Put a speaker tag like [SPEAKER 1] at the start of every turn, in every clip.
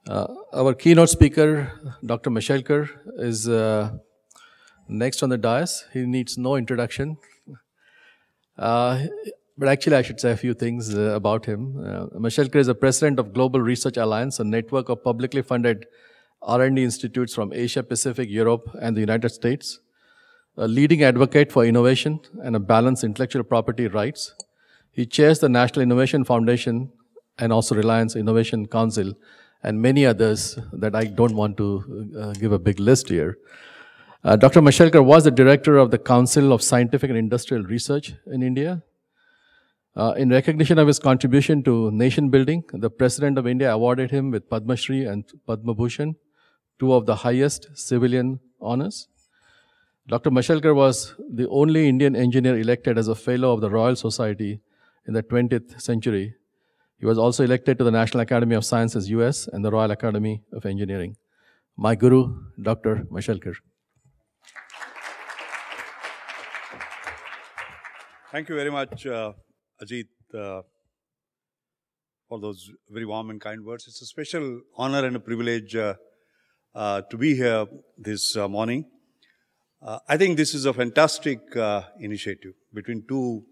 [SPEAKER 1] Our keynote speaker, Dr. Mashelkar, is next on the dais. He needs no introduction. But actually, I should say a few things about him. Mashelkar is the president of Global Research Alliance, a network of publicly funded R&D institutes from Asia, Pacific, Europe, and the United States. A leading advocate for innovation and a balanced intellectual property rights. He chairs the National Innovation Foundation and also Reliance Innovation Council and many others that I don't want to give a big list here. Dr. Mashelkar was the director of the Council of Scientific and Industrial Research in India. In recognition of his contribution to nation building, the President of India awarded him with Padma Shri and Padma Bhushan, two of the highest civilian honors. Dr. Mashelkar was the only Indian engineer elected as a Fellow of the Royal Society in the 20th century. He was also elected to the National Academy of Sciences, US, and the Royal Academy of Engineering. My guru, Dr. Mashelkar.
[SPEAKER 2] Thank you very much, Ajit, for those very warm and kind words. It's a special honor and a privilege to be here this morning. I think this is a fantastic initiative between two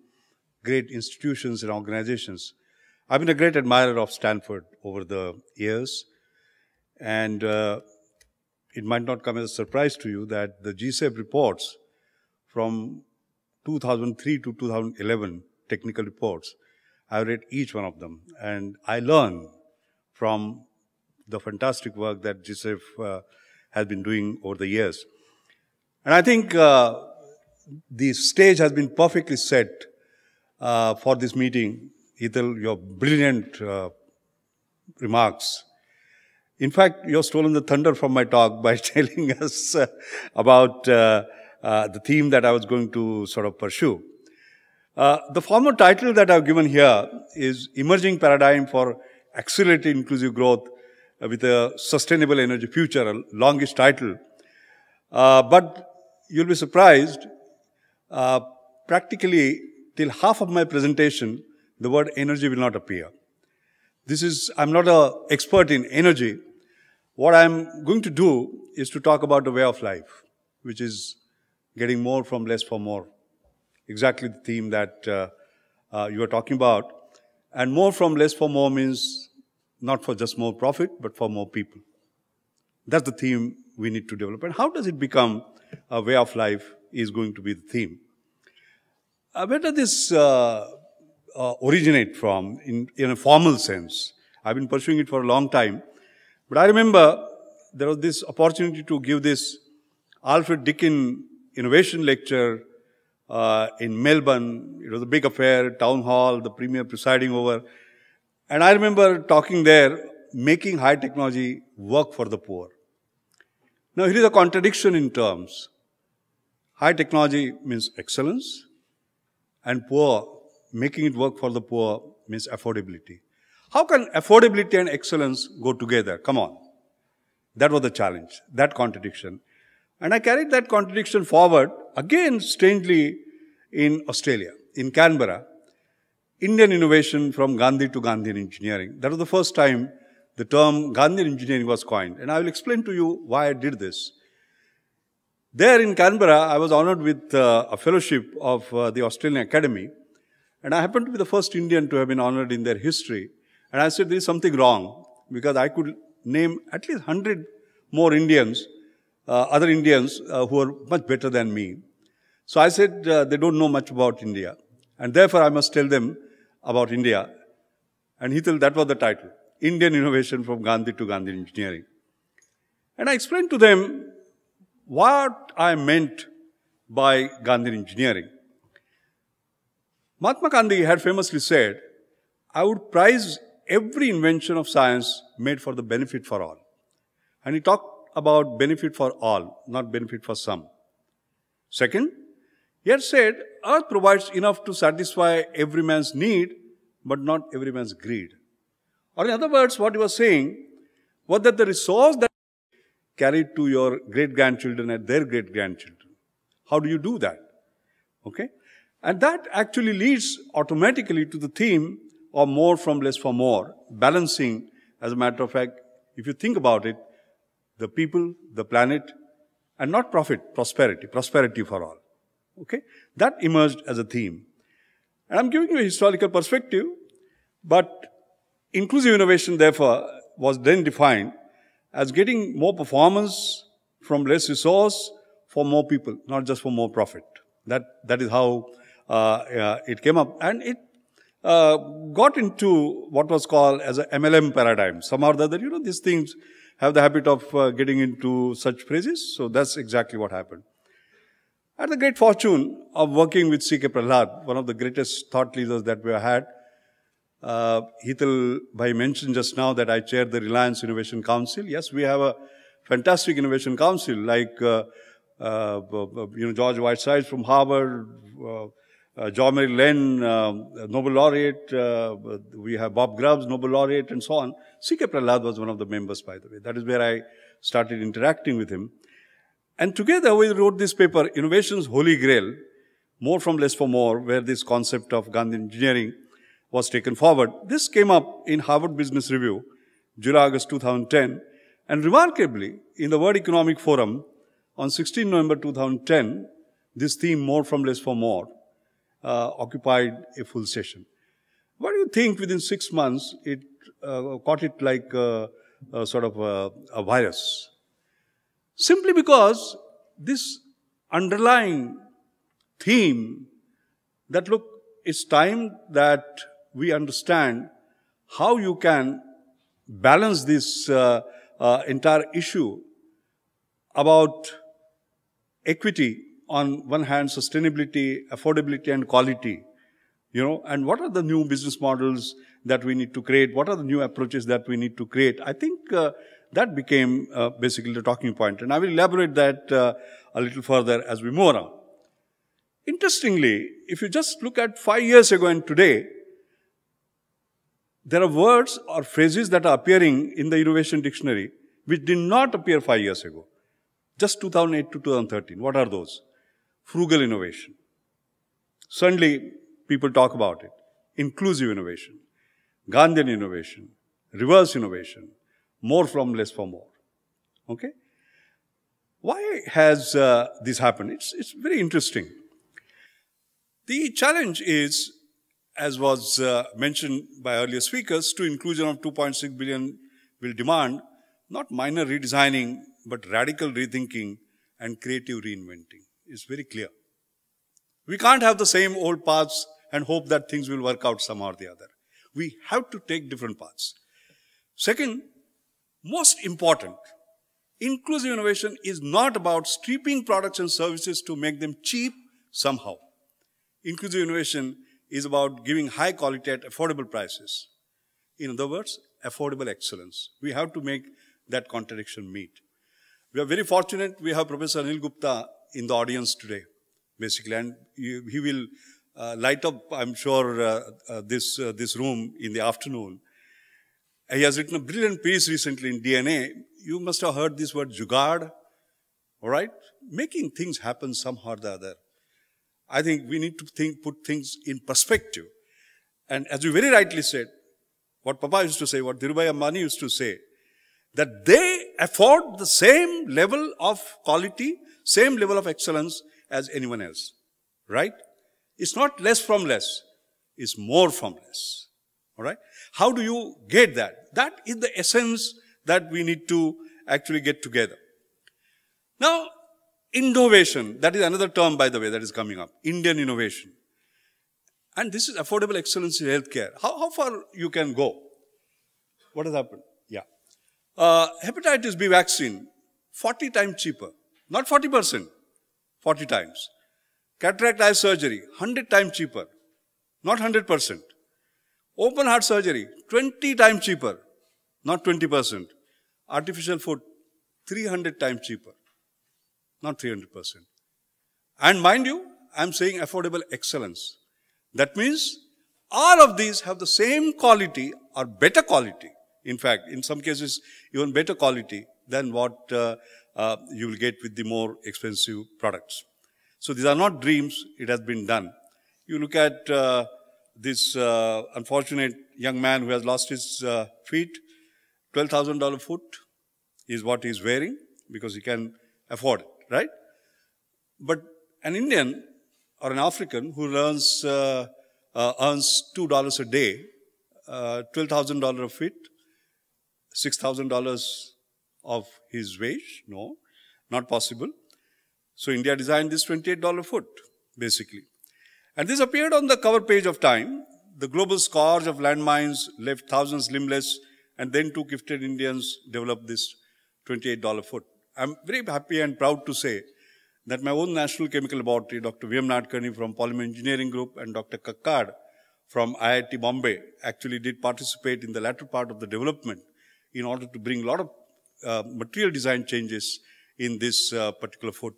[SPEAKER 2] great institutions and organizations. I've been a great admirer of Stanford over the years, and it might not come as a surprise to you that the GCEP reports from 2003 to 2011, technical reports, I've read each one of them, and I learned from the fantastic work that GCEP has been doing over the years. And I think the stage has been perfectly set for this meeting. Hital, your brilliant remarks. In fact, you have stolen the thunder from my talk by telling us about the theme that I was going to sort of pursue. The formal title that I've given here is Emerging Paradigm for Accelerated Inclusive Growth with a Sustainable Energy Future, a longish title. But you'll be surprised, practically till half of my presentation, the word energy will not appear. I'm not an expert in energy. What I'm going to do is to talk about the way of life, which is getting more from less for more. Exactly the theme that you are talking about. And more from less for more means not for just more profit, but for more people. That's the theme we need to develop. And how does it become a way of life is going to be the theme. Where does this originate from in a formal sense? I've been pursuing it for a long time. But I remember there was this opportunity to give this Alfred Dickin innovation lecture in Melbourne. It was a big affair, town hall, the premier presiding over. And I remember talking there, making high technology work for the poor. Now, here is a contradiction in terms. High technology means excellence, and poor, making it work for the poor means affordability. How can affordability and excellence go together? Come on. That was the challenge, that contradiction. And I carried that contradiction forward, again, strangely, in Australia, in Canberra. Indian innovation from Gandhi to Gandhian engineering. That was the first time the term Gandhian engineering was coined. And I will explain to you why I did this. There in Canberra, I was honored with a fellowship of the Australian Academy. And I happened to be the first Indian to have been honored in their history. And I said, there is something wrong, because I could name at least 100 more Indians, other Indians who are much better than me. So I said, they don't know much about India. And therefore, I must tell them about India. And Hital, that was the title, Indian Innovation from Gandhi to Gandhian Engineering. And I explained to them what I meant by Gandhian engineering. Mahatma Gandhi had famously said, I would prize every invention of science made for the benefit for all. And he talked about benefit for all, not benefit for some. Second, he had said, Earth provides enough to satisfy every man's need, but not every man's greed. Or in other words, what he was saying was that the resource that carried to your great-grandchildren and their great-grandchildren. How do you do that? Okay? And that actually leads automatically to the theme of more from less for more, balancing, as a matter of fact, If you think about it, the people, the planet, and not profit, prosperity, prosperity for all. Okay? That emerged as a theme. And I'm giving you a historical perspective, but inclusive innovation, therefore, was then defined as getting more performance from less resource for more people, not just for more profit. That is how it came up. And it got into what was called as a MLM paradigm. Somehow or the other, these things have the habit of getting into such phrases. So that's exactly what happened. I had the great fortune of working with C.K. Prahlad, one of the greatest thought leaders that we have had. Hital Bhai mentioned just now that I chair the Reliance Innovation Council. Yes, we have a fantastic innovation council like, George Whiteside from Harvard, John Mary Len, Nobel laureate, we have Bob Grubbs, Nobel laureate, and so on. C.K. Prahlad was one of the members, by the way. That is where I started interacting with him. And together we wrote this paper, Innovation's Holy Grail, More from Less for More, where this concept of Gandhi engineering was taken forward. This came up in Harvard Business Review, July-August 2010. And remarkably, in the World Economic Forum, on 16 November 2010, this theme, More from Less for More, occupied a full session. What do you think within 6 months, it caught it like a virus? Simply because this underlying theme that, look, it's time that we understand how you can balance this entire issue about equity on one hand, sustainability, affordability, and quality, and what are the new business models that we need to create? What are the new approaches that we need to create? I think that became basically the talking point. And I will elaborate that a little further as we move on. Interestingly, if you just look at 5 years ago and today, there are words or phrases that are appearing in the innovation dictionary which did not appear 5 years ago. Just 2008 to 2013. What are those? Frugal innovation. Suddenly, people talk about it. Inclusive innovation. Gandhian innovation. Reverse innovation. More from less for more. Okay? Why has this happened? It's very interesting. The challenge is, as was mentioned by earlier speakers, to inclusion of 2.6 billion will demand not minor redesigning, but radical rethinking and creative reinventing. It's very clear. We can't have the same old paths and hope that things will work out somehow or the other. We have to take different paths. Second, most important, inclusive innovation is not about stripping products and services to make them cheap somehow. Inclusive innovation is about giving high quality at affordable prices. In other words, affordable excellence. We have to make that contradiction meet. We are very fortunate we have Professor Anil Gupta in the audience today, basically, and he will light up, I'm sure, this room in the afternoon. He has written a brilliant piece recently in DNA. You must have heard this word, jugaad, all right? Making things happen somehow or the other. I think we need to put things in perspective. And as you very rightly said, what Papa used to say, what Dhirubhai Ambani used to say, that they afford the same level of quality, same level of excellence as anyone else, right? It's not less from less, it's more from less, all right? How do you get that? That is the essence that we need to actually get together. Now, Indovation, that is another term, by the way, that is coming up. Indian innovation. And this is affordable excellence in healthcare. How far you can go? What has happened? Yeah. Hepatitis B vaccine, 40 times cheaper. Not 40%, 40 times. Cataract eye surgery, 100 times cheaper. Not 100%. Open heart surgery, 20 times cheaper. Not 20%. Artificial foot, 300 times cheaper. Not 300%. And mind you, I'm saying affordable excellence. That means all of these have the same quality or better quality. In fact, in some cases, even better quality than what you will get with the more expensive products. So these are not dreams, it has been done. You look at this unfortunate young man who has lost his feet. $12,000 food is what he's wearing because he can afford it, right? But an Indian or an African who earns $2 a day, $12,000 of it, $6,000 of his wage? No, not possible. So India designed this $28 food, basically. And this appeared on the cover page of Time. The global scourge of landmines left thousands limbless, and then two gifted Indians developed this $28 food. I'm very happy and proud to say that my own National Chemical Laboratory, Dr. V.M. Nadkarni from Polymer Engineering Group and Dr. Kakkad from IIT Bombay actually did participate in the latter part of the development in order to bring a lot of material design changes in this particular food.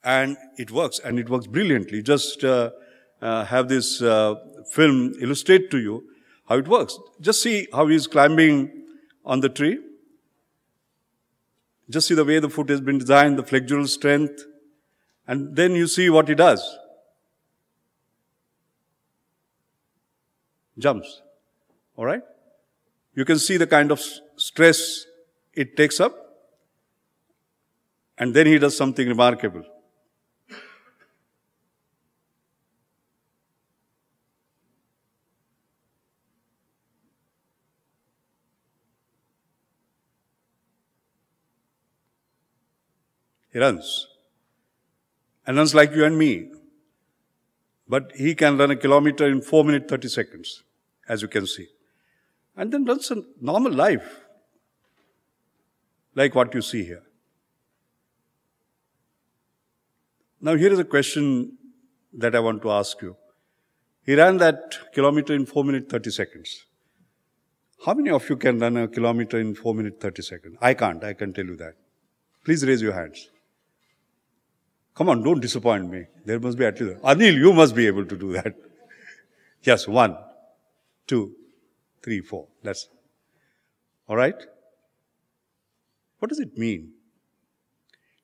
[SPEAKER 2] And it works brilliantly. Just have this film illustrate to you how it works. Just see how he's climbing on the tree. Just see the way the foot has been designed, the flexural strength, and then you see what he does. Jumps. All right? You can see the kind of stress it takes up, and then he does something remarkable. He runs. And runs like you and me. But he can run a kilometer in 4 minutes, 30 seconds, as you can see. And then runs a normal life, like what you see here. Now here is a question that I want to ask you. He ran that kilometer in 4 minutes, 30 seconds. How many of you can run a kilometer in 4 minutes, 30 seconds? I can't, I can tell you that. Please raise your hands. Come on, don't disappoint me. There must be at least... Anil, you must be able to do that. Yes, 1, 2, 3, 4. That's... All right? What does it mean?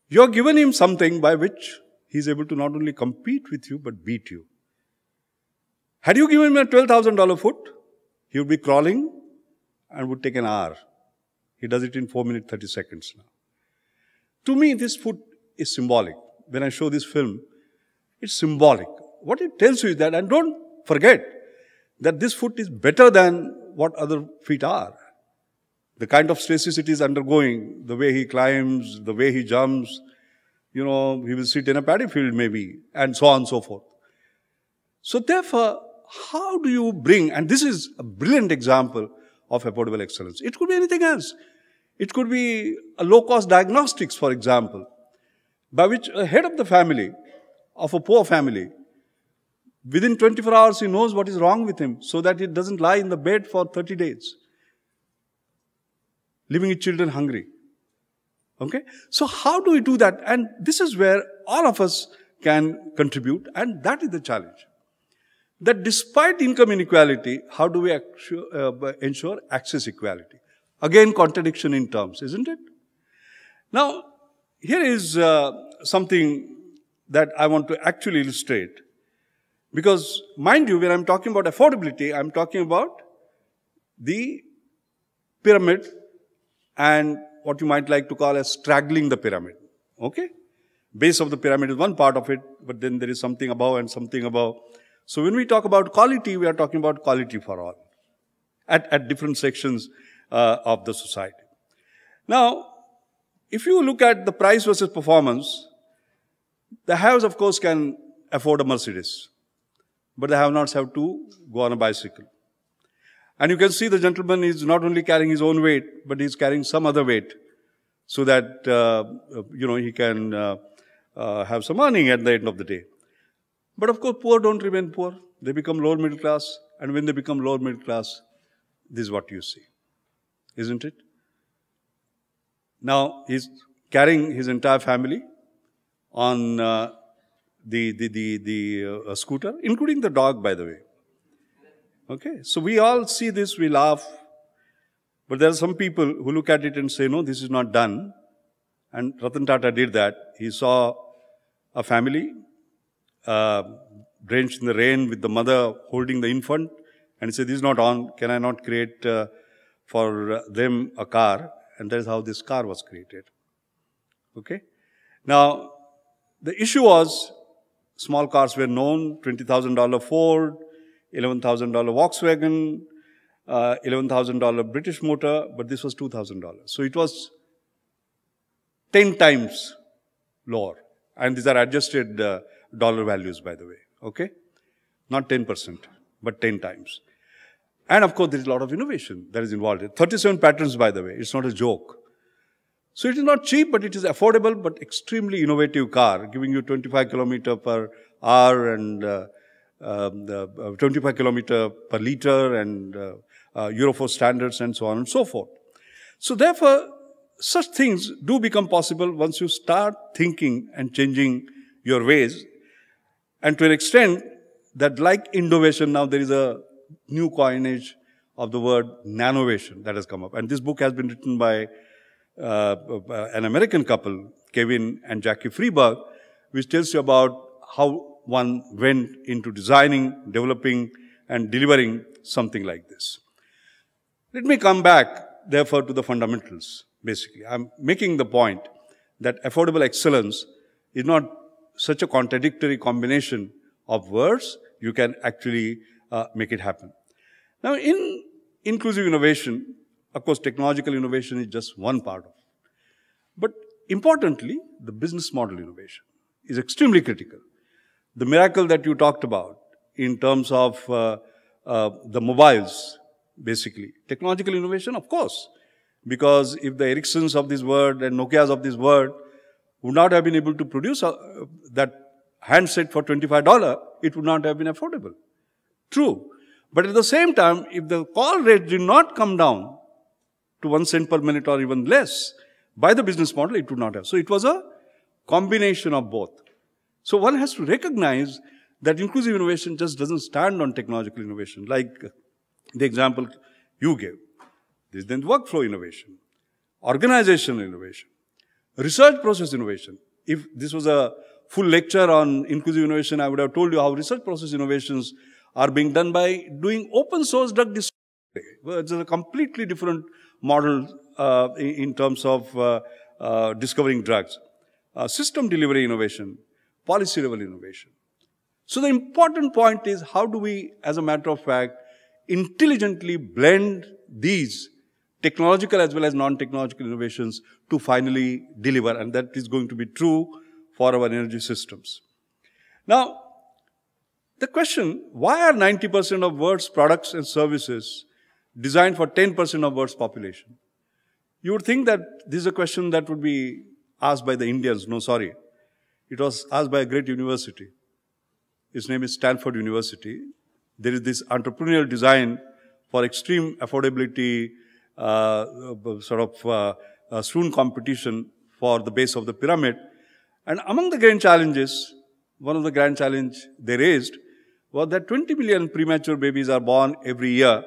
[SPEAKER 2] You have given him something by which he is able to not only compete with you, but beat you. Had you given him a $12,000 foot, he would be crawling and would take an hour. He does it in 4 minutes, 30 seconds now. To me, this foot is symbolic. When I show this film, it's symbolic. What it tells you is that, and don't forget, that this foot is better than what other feet are. The kind of stresses it is undergoing, the way he climbs, the way he jumps, you know, he will sit in a paddy field maybe, and so on and so forth. So therefore, how do you bring, and this is a brilliant example of affordable excellence. It could be anything else. It could be a low-cost diagnostics, for example, by which a head of the family, of a poor family, within 24 hours he knows what is wrong with him so that he doesn't lie in the bed for 30 days, leaving his children hungry. Okay? So how do we do that? And this is where all of us can contribute, and that is the challenge. That despite income inequality, how do we ensure access equality? Again, contradiction in terms, isn't it? Now, here is something that I want to actually illustrate. Because, mind you, when I'm talking about affordability, I'm talking about the pyramid and what you might like to call as straggling the pyramid. Okay? Base of the pyramid is one part of it, but then there is something above and something above. So when we talk about quality, we are talking about quality for all at different sections of the society. Now, if you look at the price versus performance, the haves, of course, can afford a Mercedes, but the have-nots have to go on a bicycle. And you can see the gentleman is not only carrying his own weight, but he's carrying some other weight so that, he can have some earning at the end of the day. But of course, poor don't remain poor. They become lower middle class. And when they become lower middle class, this is what you see. Isn't it? Now, he's carrying his entire family on the scooter, including the dog, by the way. Okay? So we all see this, we laugh. But there are some people who look at it and say, no, this is not done. And Ratan Tata did that. He saw a family drenched in the rain with the mother holding the infant. And he said, this is not on. Can I not create for them a car, and that is how this car was created. Okay? Now, the issue was, small cars were known, $20,000 Ford, $11,000 Volkswagen, $11,000 British Motor, but this was $2,000. So it was 10 times lower. And these are adjusted dollar values, by the way. Okay? Not 10%, but 10 times. And of course, there is a lot of innovation that is involved. 37 patents, by the way. It's not a joke. So it is not cheap, but it is affordable, but extremely innovative car, giving you 25 kilometer per hour and 25 kilometer per liter and Euro 4 standards and so on and so forth. So therefore, such things do become possible once you start thinking and changing your ways. And to an extent that, like Indovation, now there is a new coinage of the word nanovation that has come up. And this book has been written by an American couple, Kevin and Jackie Freeberg, which tells you about how one went into designing, developing, and delivering something like this. Let me come back, therefore, to the fundamentals. Basically, I'm making the point that affordable excellence is not such a contradictory combination of words. You can actually make it happen. Now, in inclusive innovation, of course, technological innovation is just one part of it. But importantly, the business model innovation is extremely critical. The miracle that you talked about in terms of the mobiles, basically. Technological innovation, of course. Because if the Ericssons of this world and Nokias of this world would not have been able to produce that handset for $25, it would not have been affordable. True. But at the same time, if the call rate did not come down to 1 cent per minute or even less, by the business model, it would not have. So it was a combination of both. So one has to recognize that inclusive innovation just doesn't stand on technological innovation, like the example you gave. This is then workflow innovation, organizational innovation, research process innovation. If this was a full lecture on inclusive innovation, I would have told you how research process innovations are being done by doing open source drug discovery. Well, it's a completely different model in terms of discovering drugs. System delivery innovation, policy level innovation. So the important point is, how do we, as a matter of fact, intelligently blend these technological as well as non-technological innovations to finally deliver, and that is going to be true for our energy systems. Now, the question, why are 90% of world's products and services designed for 10% of world's population? You would think that this is a question that would be asked by the Indians. No, sorry. It was asked by a great university. Its name is Stanford University. There is this entrepreneurial design for extreme affordability, student competition for the base of the pyramid. And among the grand challenges, one of the grand challenges they raised was that 20 million premature babies are born every year.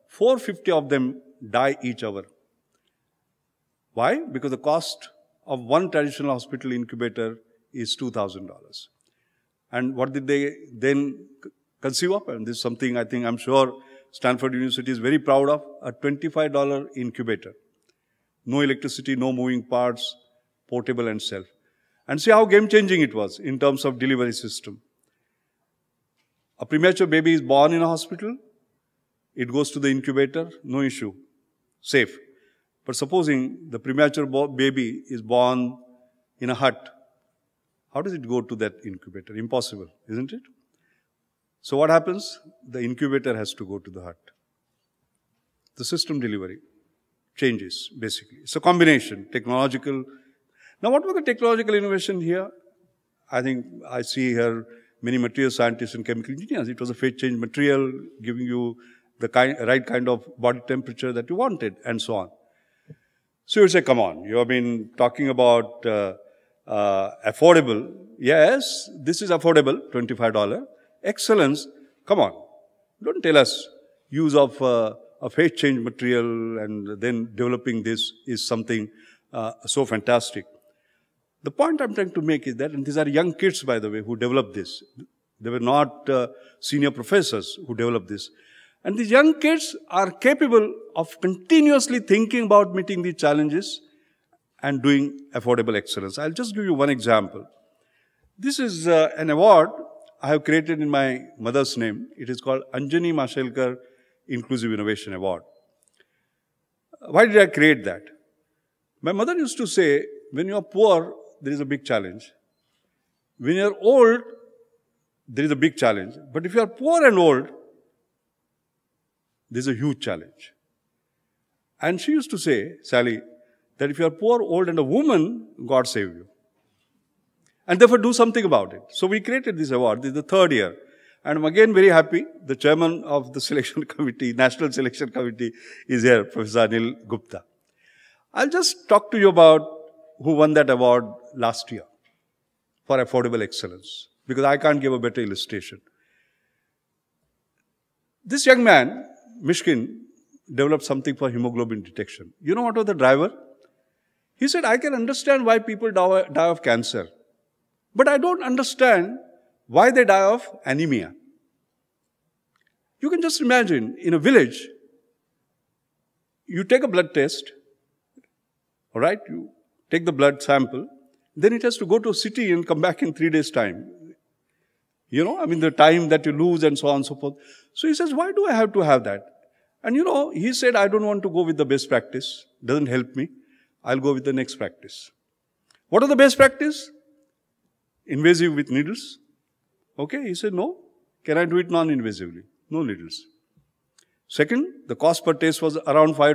[SPEAKER 2] 450 of them die each hour. Why? Because the cost of one traditional hospital incubator is $2,000. And what did they then conceive of? And this is something I'm sure Stanford University is very proud of, a $25 incubator. No electricity, no moving parts, portable and self. And see how game-changing it was in terms of delivery system. A premature baby is born in a hospital, it goes to the incubator, no issue, safe. But supposing the premature baby is born in a hut, how does it go to that incubator? Impossible, isn't it? So what happens? The incubator has to go to the hut. The system delivery changes, basically. It's a combination, technological. Now, what was the technological innovation here? I think I see here many material scientists and chemical engineers. It was a phase change material, giving you the right kind of body temperature that you wanted, and so on. So you say, come on, you have been talking about affordable. Yes, this is affordable, $25. Excellence, come on. Don't tell us use of a phase change material and then developing this is something so fantastic. The point I'm trying to make is that, and these are young kids, by the way, who developed this. They were not senior professors who developed this. And these young kids are capable of continuously thinking about meeting these challenges and doing affordable excellence. I'll just give you one example. This is an award I have created in my mother's name. It is called Anjani Mashelkar Inclusive Innovation Award. Why did I create that? My mother used to say, when you are poor, there is a big challenge. When you are old, there is a big challenge. But if you are poor and old, there is a huge challenge. And she used to say, Sally, that if you are poor, old, and a woman, God save you. And therefore do something about it. So we created this award. This is the third year. And I'm again very happy. The chairman of the selection committee, National Selection Committee, is here, Professor Anil Gupta. I'll just talk to you about who won that award last year for affordable excellence, because I can't give a better illustration. This young man, Mishkin, developed something for hemoglobin detection. You know what was the driver? He said, I can understand why people die of cancer, but I don't understand why they die of anemia. You can just imagine, in a village, you take a blood test, all right, you take the blood sample, then it has to go to a city and come back in 3 days' time. You know, I mean, the time that you lose and so on and so forth. So he says, why do I have to have that? And you know, he said, I don't want to go with the best practice. Doesn't help me. I'll go with the next practice. What are the best practice? Invasive with needles. Okay, he said, no. Can I do it non-invasively? No needles. Second, the cost per test was around $5,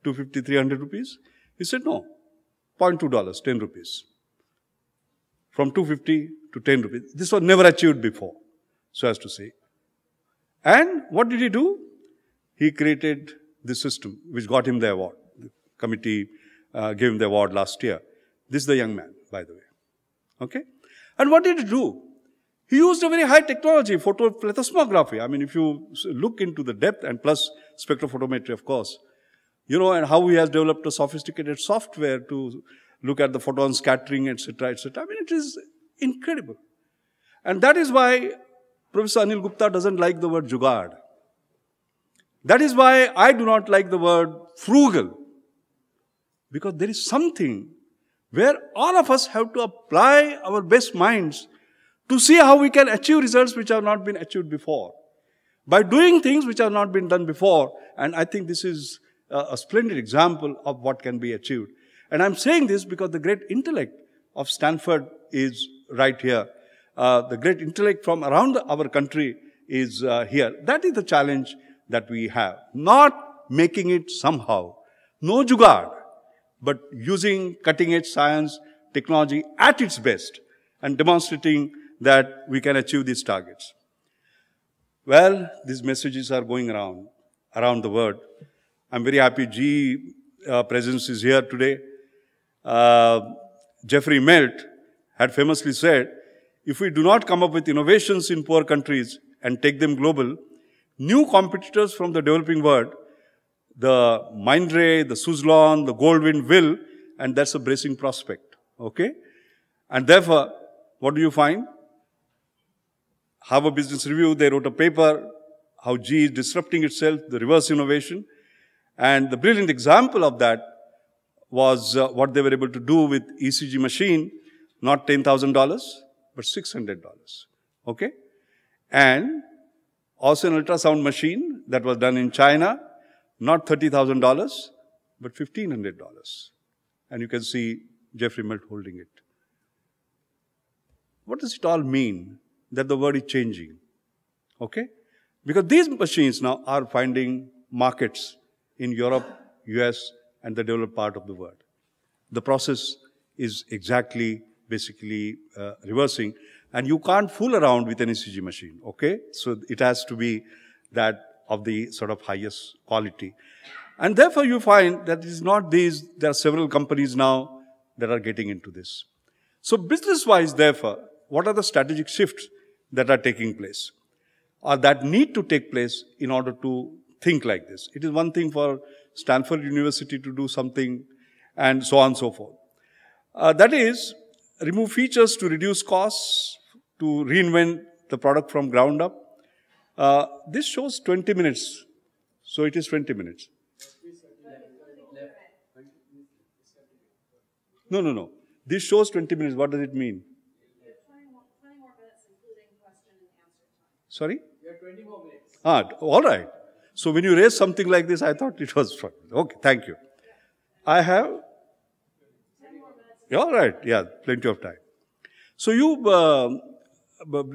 [SPEAKER 2] 250, 300 rupees. He said, no, $0.2, 10 rupees. From 250 to 10 rupees. This was never achieved before, so as to say. And what did he do? He created this system, which got him the award. The committee gave him the award last year. This is the young man, by the way. Okay? And what did he do? He used a very high technology, photoplethysmography. I mean, if you look into the depth, and plus spectrophotometry, of course, you know, and how he has developed a sophisticated software to look at the photon scattering, etc., etc. I mean, it is incredible. And that is why Professor Anil Gupta doesn't like the word jugaad. That is why I do not like the word frugal. Because there is something where all of us have to apply our best minds to see how we can achieve results which have not been achieved before. By doing things which have not been done before. And I think this is a splendid example of what can be achieved. And I'm saying this because the great intellect of Stanford is right here. The great intellect from around our country is here. That is the challenge that we have. Not making it somehow. No jugaad, but using cutting-edge science, technology at its best and demonstrating that we can achieve these targets. Well, these messages are going around the world. I'm very happy GE presence is here today. Jeffrey Melt had famously said, if we do not come up with innovations in poor countries and take them global, new competitors from the developing world, the Mindray, the Suzlon, the Goldwind will, and that's a bracing prospect. Okay? And therefore, what do you find? Harvard Business Review, they wrote a paper, how GE is disrupting itself, the reverse innovation. And the brilliant example of that was what they were able to do with ECG machine, not $10,000, but $600. Okay? And also an ultrasound machine that was done in China, not $30,000, but $1,500. And you can see Jeffrey Melt holding it. What does it all mean? That the world is changing. Okay? Because these machines now are finding markets in Europe, US, and the developed part of the world. The process is exactly, basically reversing. And you can't fool around with an ECG machine. Okay? So it has to be that of the sort of highest quality. And therefore you find that it is not these, there are several companies now that are getting into this. So business-wise, therefore, what are the strategic shifts that are taking place, or that need to take place in order to think like this? It is one thing for Stanford University to do something and so on and so forth. That is, remove features to reduce costs, to reinvent the product from ground up, This shows 20 minutes. So it is 20 minutes. No, no, no. This shows 20 minutes. What does it mean?
[SPEAKER 3] 20 more minutes, including question and answer time.
[SPEAKER 2] Sorry?
[SPEAKER 1] You have 20 more minutes.
[SPEAKER 2] All right. So when you raise something like this, I thought it was fun. Okay, thank you. I have
[SPEAKER 3] 10 more minutes.
[SPEAKER 2] all right. Yeah, plenty of time. So you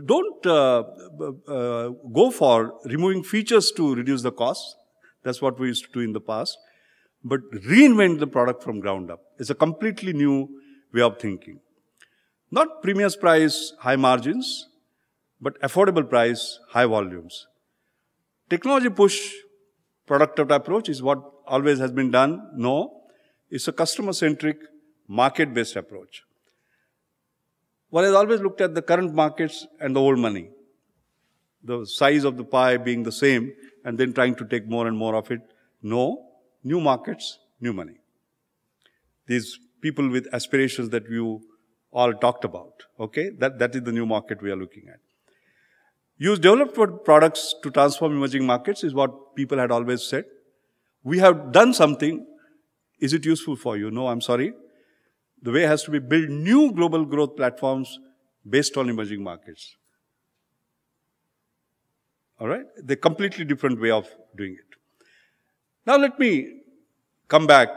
[SPEAKER 2] don't go for removing features to reduce the cost. That's what we used to do in the past. But reinvent the product from ground up. It's a completely new way of thinking. Not premium price, high margins, but affordable price, high volumes. Technology push product out approach is what always has been done. No, it's a customer-centric, market-based approach. One has always looked at the current markets and the old money. The size of the pie being the same and then trying to take more and more of it. No, new markets, new money. These people with aspirations that you all talked about, okay? That is the new market we are looking at. Use developed products to transform emerging markets is what people had always said. We have done something. Is it useful for you? No, I'm sorry. The way has to be build new global growth platforms based on emerging markets. All right? They're completely different way of doing it. Now let me come back.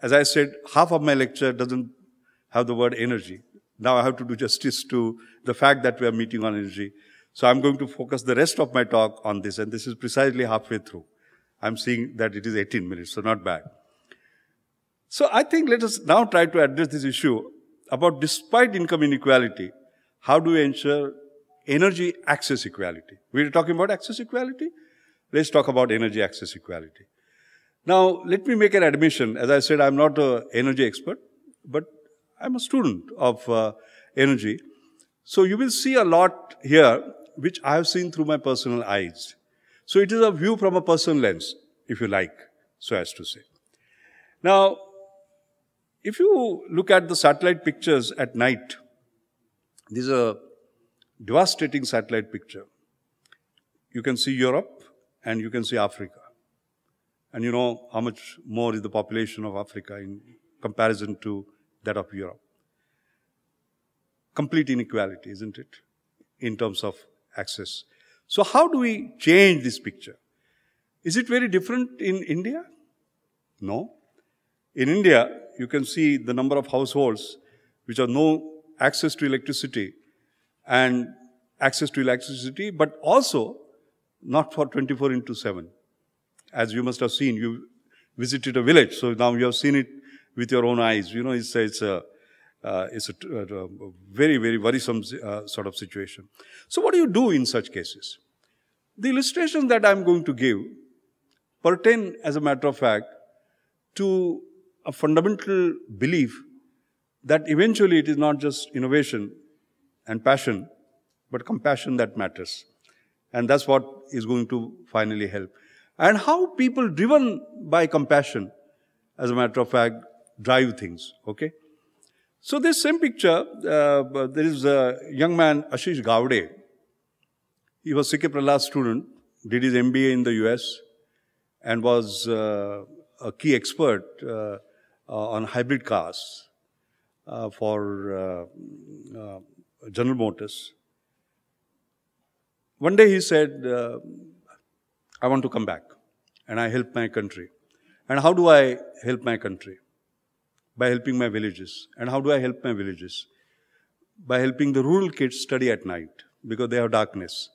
[SPEAKER 2] As I said, half of my lecture doesn't have the word energy. Now I have to do justice to the fact that we are meeting on energy. So I'm going to focus the rest of my talk on this, and this is precisely halfway through. I'm seeing that it is 18 minutes, so not bad. So I think let us now try to address this issue about despite income inequality, how do we ensure energy access equality? We're talking about access equality. Let's talk about energy access equality. Now, let me make an admission. As I said, I'm not an energy expert, but I'm a student of energy. So you will see a lot here, which I have seen through my personal eyes. So it is a view from a personal lens, if you like, so as to say. Now, if you look at the satellite pictures at night, this is a devastating satellite picture. You can see Europe and you can see Africa. And you know how much more is the population of Africa in comparison to that of Europe. Complete inequality, isn't it, in terms of access. So how do we change this picture? Is it very different in India? No. In India, you can see the number of households which have no access to electricity and access to electricity, but also not for 24/7. As you must have seen, you visited a village, so now you have seen it with your own eyes. You know, it's a very, very worrisome sort of situation. So what do you do in such cases? The illustrations that I'm going to give pertain, as a matter of fact, to a fundamental belief that eventually it is not just innovation and passion, but compassion that matters. And that's what is going to finally help. And how people driven by compassion, as a matter of fact, drive things, okay? So this same picture, there is a young man, Ashish Gavde. He was CK student, did his MBA in the US, and was a key expert on hybrid cars for General Motors. One day he said, I want to come back and I help my country. And how do I help my country? By helping my villages. And how do I help my villages? By helping the rural kids study at night because they have darkness.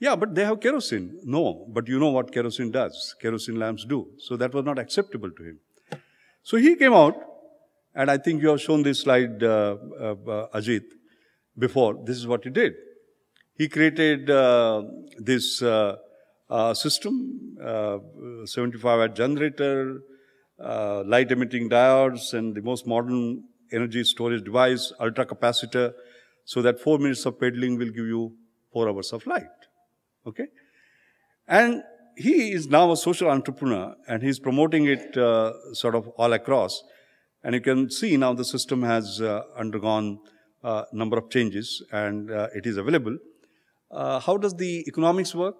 [SPEAKER 2] Yeah, but they have kerosene. No, but you know what kerosene does. Kerosene lamps do. So that was not acceptable to him. So he came out, and I think you have shown this slide, Ajit, before. This is what he did. He created this system, 75-watt generator, light emitting diodes, and the most modern energy storage device, ultra capacitor, so that 4 minutes of pedaling will give you 4 hours of light. Okay? And he is now a social entrepreneur, and he's promoting it sort of all across. And you can see now the system has undergone a number of changes, and it is available. How does the economics work?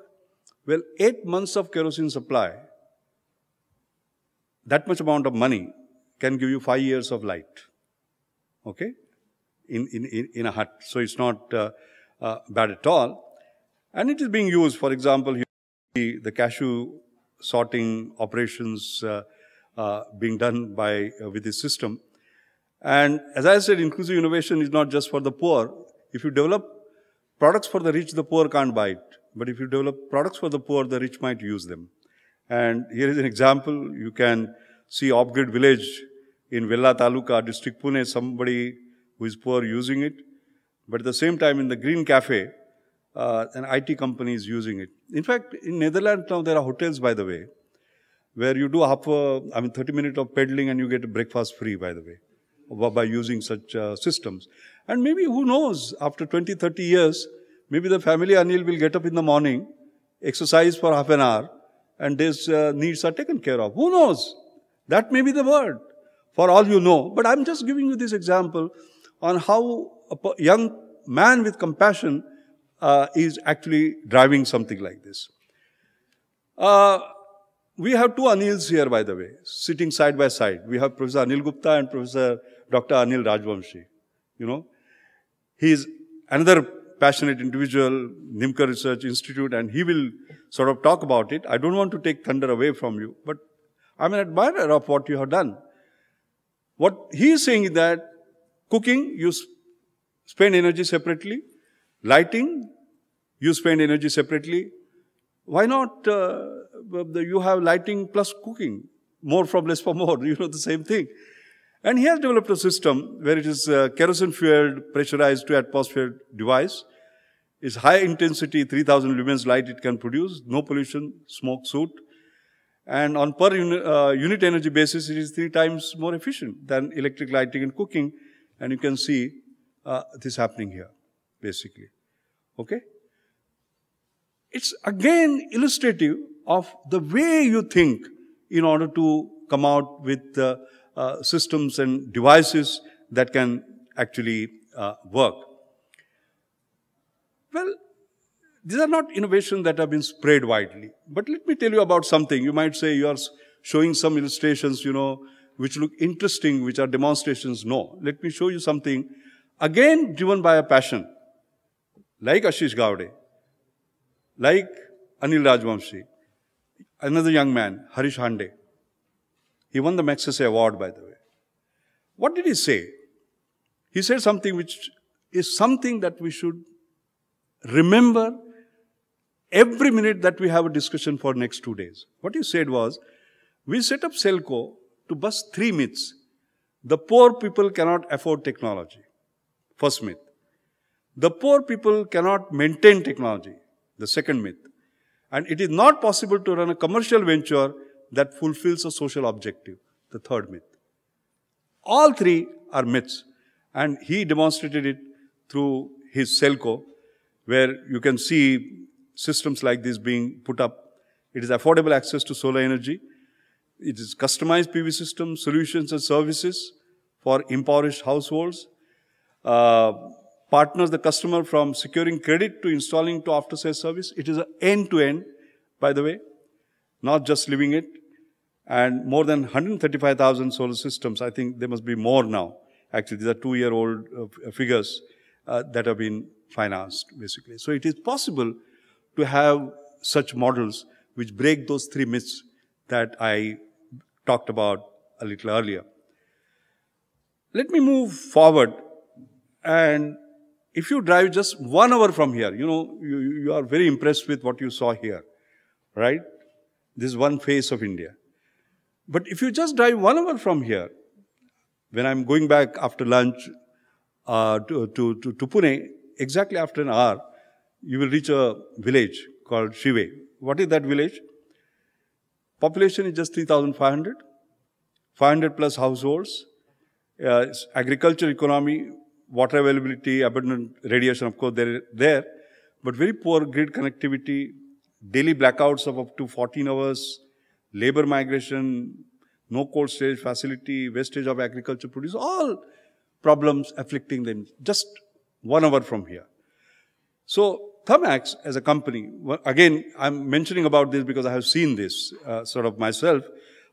[SPEAKER 2] Well, 8 months of kerosene supply, that much amount of money can give you 5 years of light, okay, in a hut. So it's not bad at all. And it is being used, for example, the cashew sorting operations being done with this system. And as I said, inclusive innovation is not just for the poor. If you develop products for the rich, the poor can't buy it. But if you develop products for the poor, the rich might use them. And here is an example. You can see off-grid village in Vella Taluka, district Pune, somebody who is poor using it. But at the same time, in the Green Cafe, an IT company is using it. In fact, in Netherlands now there are hotels, by the way, where you do 30 minutes of pedaling and you get breakfast free, by the way, by using such systems. And maybe, who knows, after 20, 30 years, maybe the family Anil will get up in the morning, exercise for half an hour, and these needs are taken care of. Who knows? That may be the word, for all you know. But I'm just giving you this example on how a young man with compassion is actually driving something like this. We have two Anils here, by the way, sitting side by side. We have Professor Anil Gupta and Professor Dr. Anil Rajvamshi. You know, he is another passionate individual, Nimkar Research Institute, and he will sort of talk about it. I don't want to take thunder away from you, but I'm an admirer of what you have done. What he is saying is that cooking, you spend energy separately. Lighting, you spend energy separately. Why not you have lighting plus cooking? More from less for more, you know, the same thing. And he has developed a system where it is kerosene-fueled, pressurized 2-atmosphere device. It's high intensity, 3000 lumens light it can produce, no pollution, smoke soot. And on per unit energy basis, it is 3 times more efficient than electric lighting and cooking. And you can see this happening here, basically. Okay? It's again illustrative of the way you think in order to come out with systems and devices that can actually work. Well, these are not innovations that have been spread widely. But let me tell you about something. You might say you are showing some illustrations, you know, which look interesting, which are demonstrations. No. Let me show you something, again, driven by a passion, like Ashish Gowde, like Anil Rajvamshi, another young man, Harish Hande. He won the Magsaysay Award, by the way. What did he say? He said something which is something that we should remember every minute that we have a discussion for next 2 days. What he said was, we set up Selco to bust 3 myths. The poor people cannot afford technology. First myth. The poor people cannot maintain technology. The second myth. And it is not possible to run a commercial venture that fulfills a social objective. The third myth. All 3 are myths. And he demonstrated it through his Selco, where you can see systems like this being put up. It is affordable access to solar energy. It is customized PV systems, solutions and services for impoverished households. Partners the customer from securing credit to installing to after-sales service. It is an end-to-end, by the way, not just living it. And more than 135,000 solar systems. I think there must be more now. Actually, these are 2-year-old figures that have been financed, basically. So it is possible to have such models which break those 3 myths that I talked about a little earlier. Let me move forward. And if you drive just 1 hour from here, you know, you are very impressed with what you saw here, right? This is one face of India. But if you just drive 1 hour from here, when I'm going back after lunch to Pune, exactly after an hour, you will reach a village called Shive. What is that village? Population is just 3,500, 500 plus households, agriculture economy, water availability, abundant radiation, of course, they're there, but very poor grid connectivity, daily blackouts of up to 14 hours, labor migration, no cold storage facility, wastage of agriculture produce, all problems afflicting them just 1 hour from here. So Thermax as a company, again, I'm mentioning about this because I have seen this sort of myself.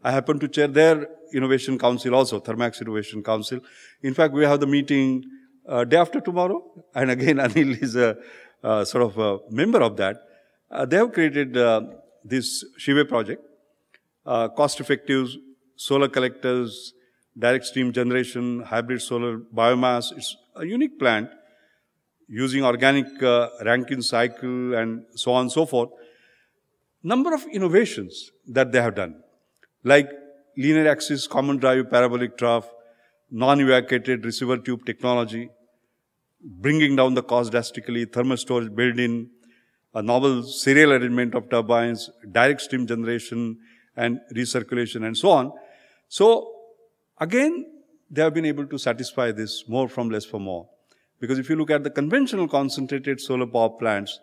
[SPEAKER 2] I happen to chair their Innovation Council also, Thermax Innovation Council. In fact, we have the meeting day after tomorrow. And again, Anil is a sort of a member of that. They have created this Shive Project, cost-effective solar collectors, direct steam generation, hybrid solar biomass. It's a unique plant using organic Rankine cycle and so on and so forth. Number of innovations that they have done, like linear axis common drive parabolic trough, non-evacuated receiver tube technology, bringing down the cost drastically, thermal storage built-in, a novel serial arrangement of turbines, direct steam generation and recirculation and so on. So again, they have been able to satisfy this more from less for more. Because if you look at the conventional concentrated solar power plants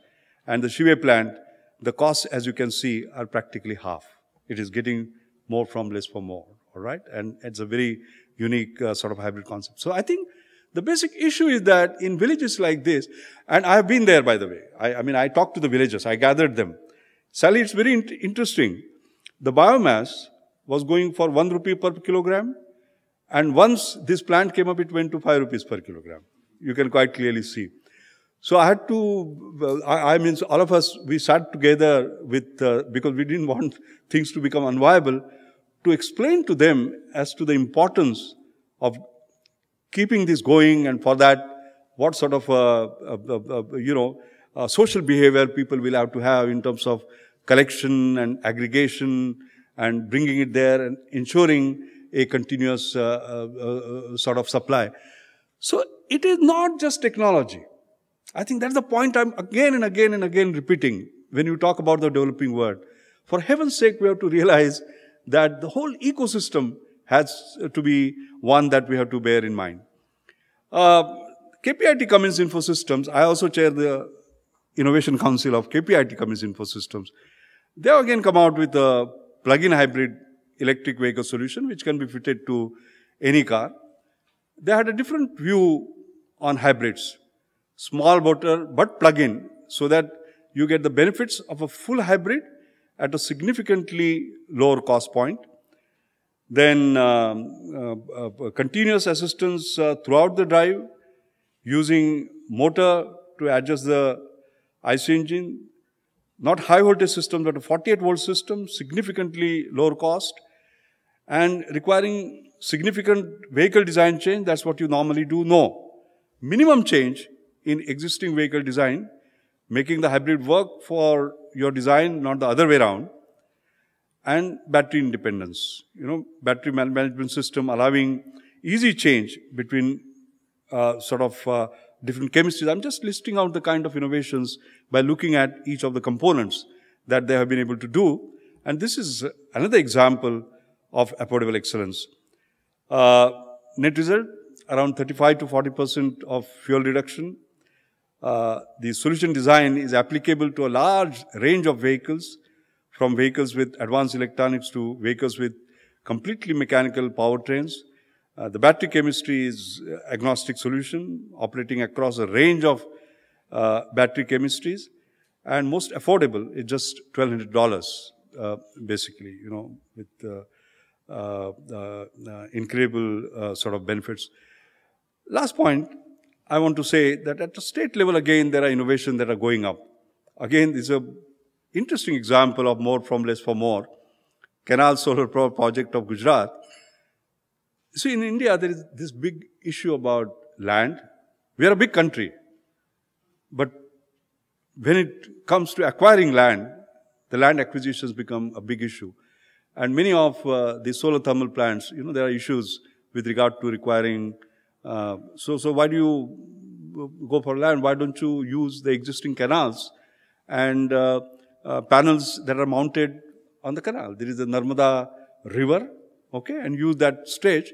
[SPEAKER 2] and the Shive plant, the costs, as you can see, are practically half. It is getting more from less for more, all right? And it's a very unique sort of hybrid concept. So I think the basic issue is that in villages like this, and I have been there, by the way. I mean, I talked to the villagers. I gathered them. Sally, it's very interesting. The biomass was going for 1 rupee per kilogram. And once this plant came up, it went to 5 rupees per kilogram. You can quite clearly see. So I had to, I mean, all of us, we sat together with, because we didn't want things to become unviable, to explain to them as to the importance of keeping this going, and for that, what sort of, social behavior people will have to have in terms of collection and aggregation and bringing it there and ensuring a continuous sort of supply. So it is not just technology. I think that's the point I'm again and again and again repeating when you talk about the developing world. For heaven's sake, we have to realize that the whole ecosystem has to be one that we have to bear in mind. KPIT Cummins Infosystems, I also chair the Innovation Council of KPIT Cummins Infosystems. They have again come out with a plug-in hybrid electric vehicle solution which can be fitted to any car. They had a different view on hybrids. Small motor but plug-in, so that you get the benefits of a full hybrid at a significantly lower cost point. Then continuous assistance throughout the drive, using motor to adjust the IC engine. Not high voltage system, but a 48 volt system, significantly lower cost, and requiring significant vehicle design change. That's what you normally do. No. Minimum change in existing vehicle design, making the hybrid work for your design, not the other way around. And battery independence. Battery management system allowing easy change between different chemistries. I'm just listing out the kind of innovations by looking at each of the components that they have been able to do. And this is another example of affordable excellence. Net result, around 35 to 40% of fuel reduction. The solution design is applicable to a large range of vehicles, from vehicles with advanced electronics to vehicles with completely mechanical powertrains. The battery chemistry is agnostic solution, operating across a range of battery chemistries, and most affordable is just $1,200, basically, with incredible sort of benefits. Last point, I want to say that at the state level, again, there are innovations that are going up. Again, this is an interesting example of more from less for more. Canal Solar Power Project of Gujarat. See, in India, there is this big issue about land. We are a big country. But when it comes to acquiring land, the land acquisitions become a big issue. And many of the solar thermal plants, there are issues with regard to requiring. So why do you go for land? Why don't you use the existing canals and panels that are mounted on the canal? There is the Narmada River, okay, and use that stage.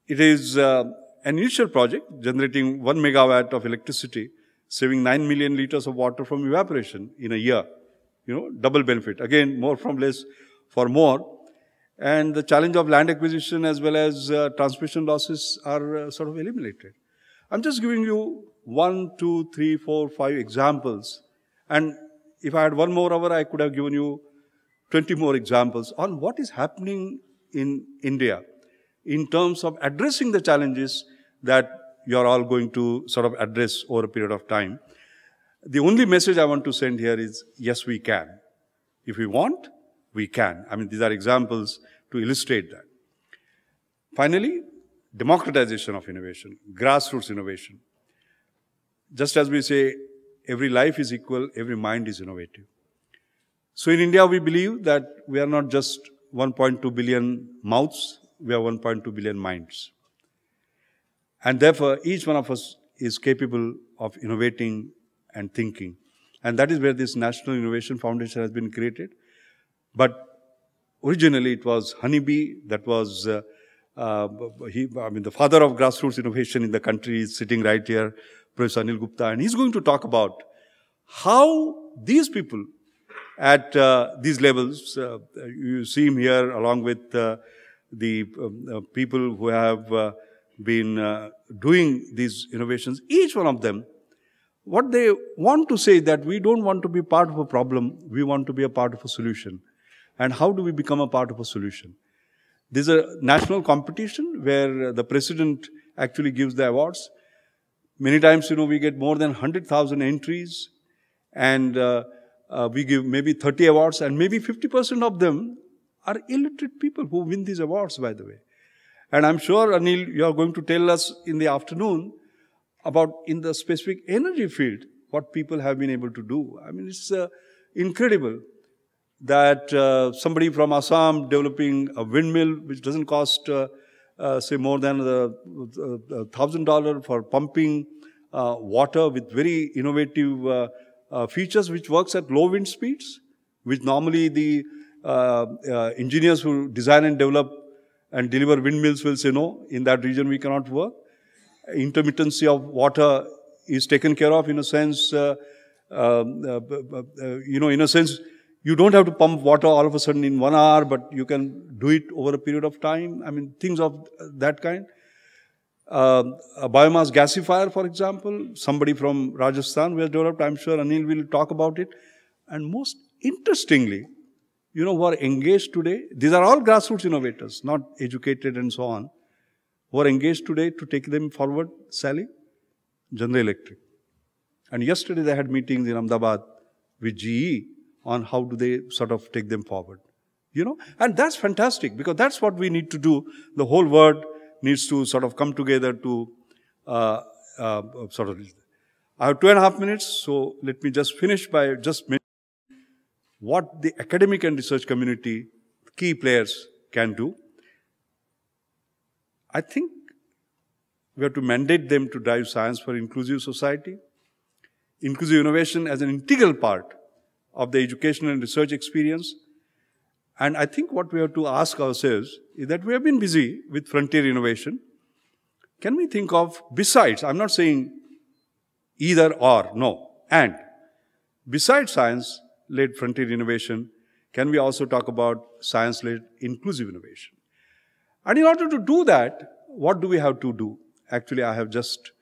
[SPEAKER 2] It is an initial project generating 1 megawatt of electricity, saving 9 million liters of water from evaporation in a year. Double benefit. Again, more from less for more. And the challenge of land acquisition as well as transmission losses are sort of eliminated. I'm just giving you 1, 2, 3, 4, 5 examples. And if I had 1 more hour, I could have given you 20 more examples on what is happening in India in terms of addressing the challenges that you're all going to sort of address over a period of time. The only message I want to send here is, yes, we can. If we want, we can. I mean, these are examples to illustrate that. Finally, democratization of innovation, grassroots innovation. Just as we say, every life is equal, every mind is innovative. So in India, we believe that we are not just 1.2 billion mouths, we are 1.2 billion minds. And therefore, each one of us is capable of innovating and thinking. And that is where this National Innovation Foundation has been created. But originally, it was Honeybee that was, the father of grassroots innovation in the country is sitting right here, Professor Anil Gupta, and he's going to talk about how these people at these levels, you see him here along with the people who have been doing these innovations, each one of them, what they want to say that we don't want to be part of a problem, we want to be a part of a solution. And how do we become a part of a solution? There's a national competition where the president actually gives the awards. Many times, we get more than 100,000 entries, and we give maybe 30 awards, and maybe 50% of them are illiterate people who win these awards, by the way. And I'm sure, Anil, you are going to tell us in the afternoon about, in the specific energy field, what people have been able to do. I mean, it's incredible that somebody from Assam developing a windmill which doesn't cost, say, more than $1,000 for pumping water with very innovative features which works at low wind speeds, which normally the engineers who design and develop and deliver windmills will say, no, in that region we cannot work. Intermittency of water is taken care of in a sense, you don't have to pump water all of a sudden in 1 hour, but you can do it over a period of time. I mean, things of that kind. A biomass gasifier, for example, somebody from Rajasthan who has developed, I'm sure Anil will talk about it. And most interestingly, who are engaged today, these are all grassroots innovators, not educated and so on, who are engaged today to take them forward, Sally, General Electric. And yesterday they had meetings in Ahmedabad with GE on how do they sort of take them forward. And that's fantastic, because that's what we need to do. The whole world needs to sort of come together to I have 2.5 minutes, so let me just finish by just mentioning what the academic and research community, key players, can do. I think we have to mandate them to drive science for inclusive society, inclusive innovation as an integral part of the educational and research experience. And I think what we have to ask ourselves is that we have been busy with frontier innovation. Can we think of, besides, I'm not saying either or, no, and besides science-led frontier innovation, can we also talk about science-led inclusive innovation? And in order to do that, what do we have to do? Actually, I have just...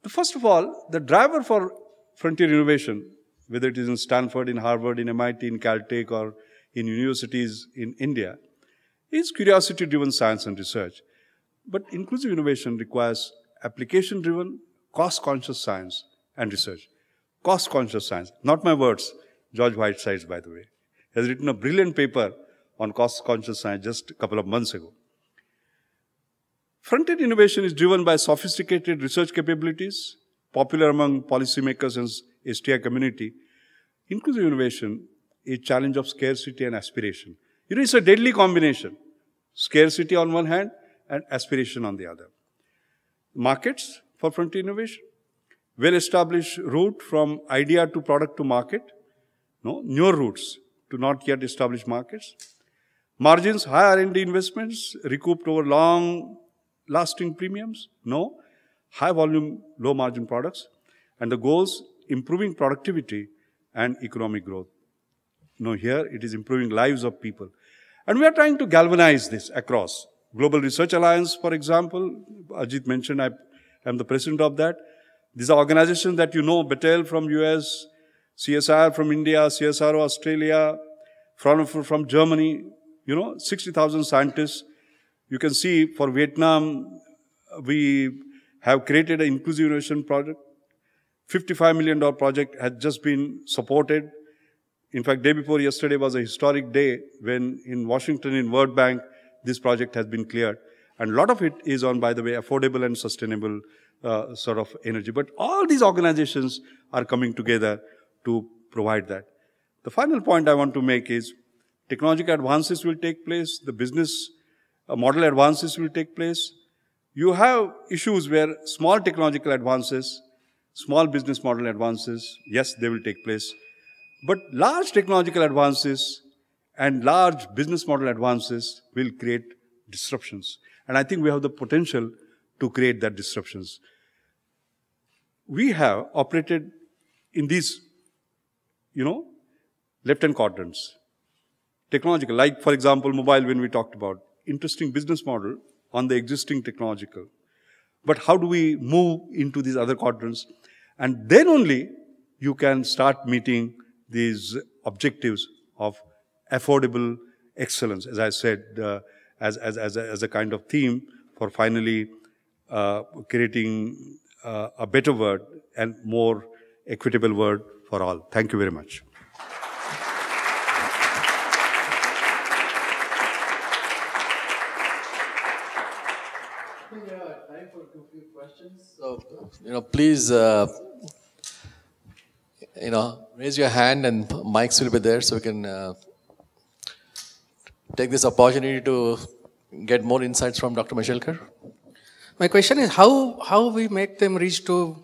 [SPEAKER 2] First of all, the driver for frontier innovation, whether it is in Stanford, in Harvard, in MIT, in Caltech, or in universities in India, is curiosity-driven science and research. But inclusive innovation requires application-driven, cost-conscious science and research. Cost-conscious science, not my words, George Whiteside's, by the way. He has written a brilliant paper on cost-conscious science just a couple of months ago. Frontier innovation is driven by sophisticated research capabilities, popular among policymakers and STI community. Inclusive innovation is a challenge of scarcity and aspiration. It's a deadly combination. Scarcity on one hand and aspiration on the other. Markets for frontier innovation. Well-established route from idea to product to market. No, newer routes to not yet established markets. Margins, high R&D investments recouped over long-lasting premiums. No, high volume, low margin products. And the goals, improving productivity and economic growth. No, here it is improving lives of people. And we are trying to galvanize this across. Global Research Alliance, for example, Ajit mentioned, I I'm the president of that. These are organizations that you know, Battelle from US, CSR from India, CSRO Australia, from Germany, 60,000 scientists. You can see for Vietnam, we have created an inclusive innovation project. $55 million project has just been supported. In fact, day before yesterday was a historic day when in Washington, in World Bank, this project has been cleared. And a lot of it is on, by the way, affordable and sustainable sort of energy. But all these organizations are coming together to provide that. The final point I want to make is technological advances will take place, the business model advances will take place. You have issues where small technological advances, small business model advances, yes, they will take place. But large technological advances and large business model advances will create disruptions. And I think we have the potential to create that disruptions. We have operated in these, left-hand quadrants. Technological, like for example, mobile when we talked about. Interesting business model on the existing technological. But how do we move into these other quadrants? And then only you can start meeting these objectives of affordable excellence, as I said, as a kind of theme for finally creating a better world and more equitable world for all. Thank you very much.
[SPEAKER 1] We have time for a few questions. So, please, raise your hand and mics will be there so we can take this opportunity to get more insights from Dr. Mashelkar.
[SPEAKER 4] My question is how we make them reach to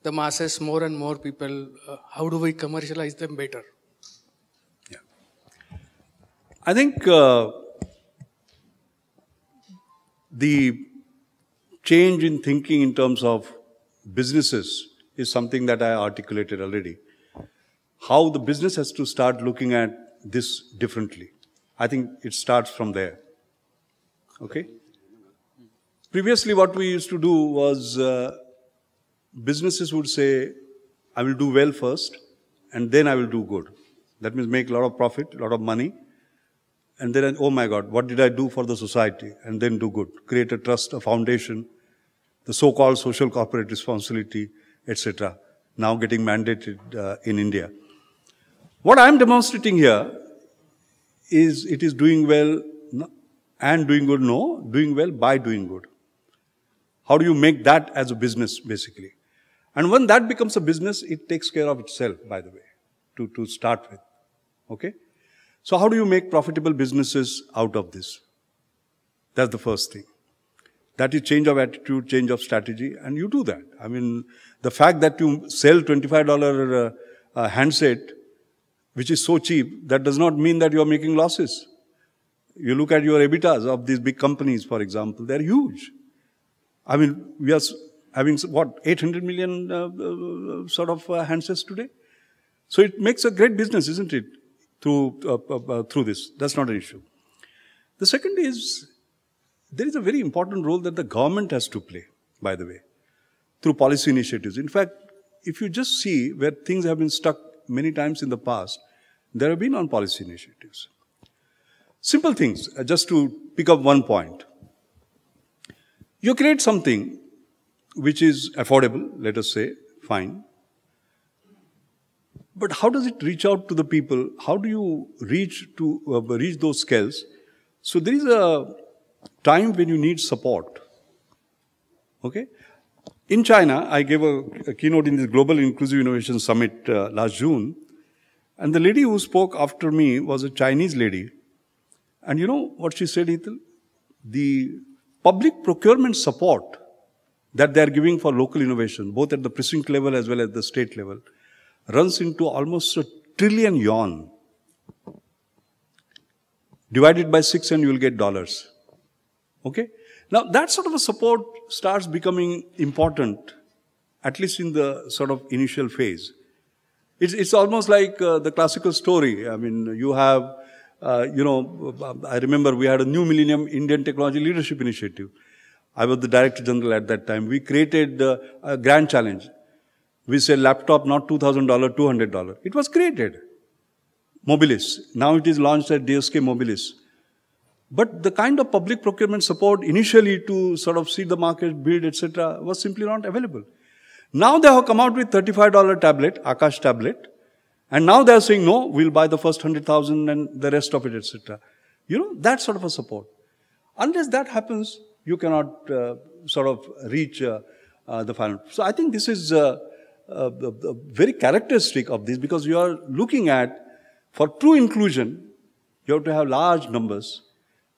[SPEAKER 4] the masses, more and more people. How do we commercialize them better?
[SPEAKER 2] Yeah. I think the change in thinking in terms of businesses is something that I articulated already. How the business has to start looking at this differently. I think it starts from there. Okay? Previously, what we used to do was businesses would say, I will do well first, and then I will do good. That means make a lot of profit, a lot of money, and then, oh my God, what did I do for the society? And then do good. Create a trust, a foundation, the so-called social corporate responsibility, etc. Now getting mandated in India. What I'm demonstrating here is it is doing well and doing good. No, doing well by doing good. How do you make that as a business, basically? And when that becomes a business, it takes care of itself, by the way, to start with. Okay? So how do you make profitable businesses out of this? That's the first thing. That is change of attitude, change of strategy, and you do that. I mean, the fact that you sell $25 handset, which is so cheap, that does not mean that you are making losses. You look at your EBITDAs of these big companies, for example, they're huge. I mean, we are having, what, 800 million sort of handsets today? So it makes a great business, isn't it, through this. That's not an issue. The second is, there is a very important role that the government has to play, by the way, through policy initiatives. In fact, if you just see where things have been stuck many times in the past, there have been on policy initiatives. Simple things, just to pick up one point. You create something which is affordable, let us say, fine. But how does it reach out to the people? How do you reach those scales? So there is a time when you need support. Okay? In China, I gave a keynote in the Global Inclusive Innovation Summit last June. And the lady who spoke after me was a Chinese lady. And you know what she said, Ethel? The public procurement support that they are giving for local innovation, both at the precinct level as well as the state level, runs into almost $1 trillion. Divide it by 6 and you will get dollars. Okay? Now, that sort of a support starts becoming important, at least in the sort of initial phase. It's almost like the classical story. I mean, you have, I remember we had a New Millennium Indian Technology Leadership Initiative. I was the Director General at that time. We created a grand challenge. We said laptop not $2,000, $200. It was created. Mobilis. Now it is launched at DSK Mobilis. But the kind of public procurement support initially to sort of see the market, build, etc., was simply not available. Now they have come out with $35 tablet, Akash tablet, and now they are saying, no, we'll buy the first 100,000 and the rest of it, etc. You know, that sort of a support. Unless that happens, you cannot sort of reach the final. So I think this is very characteristic of this, because you are looking at, for true inclusion, you have to have large numbers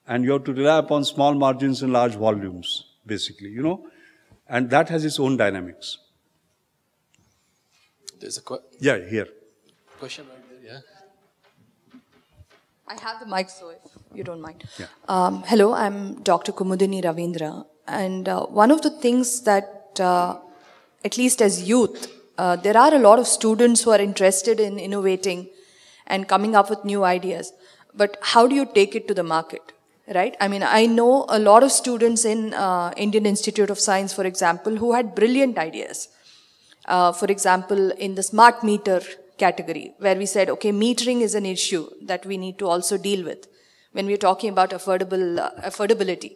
[SPEAKER 2] and you have to rely upon small margins and large volumes, basically, you know, and that has its own dynamics.
[SPEAKER 1] There's a
[SPEAKER 2] here.
[SPEAKER 1] question right there, yeah.
[SPEAKER 5] I have the mic, so if you don't mind.
[SPEAKER 2] Yeah.
[SPEAKER 5] Hello, I'm Dr. Kumudini Ravindra. And one of the things that, at least as youth, there are a lot of students who are interested in innovating and coming up with new ideas. But how do you take it to the market, right? I mean, I know a lot of students in Indian Institute of Science, for example, who had brilliant ideas. For example, in the smart meter category, where we said, okay, metering is an issue that we need to also deal with when we're talking about affordability.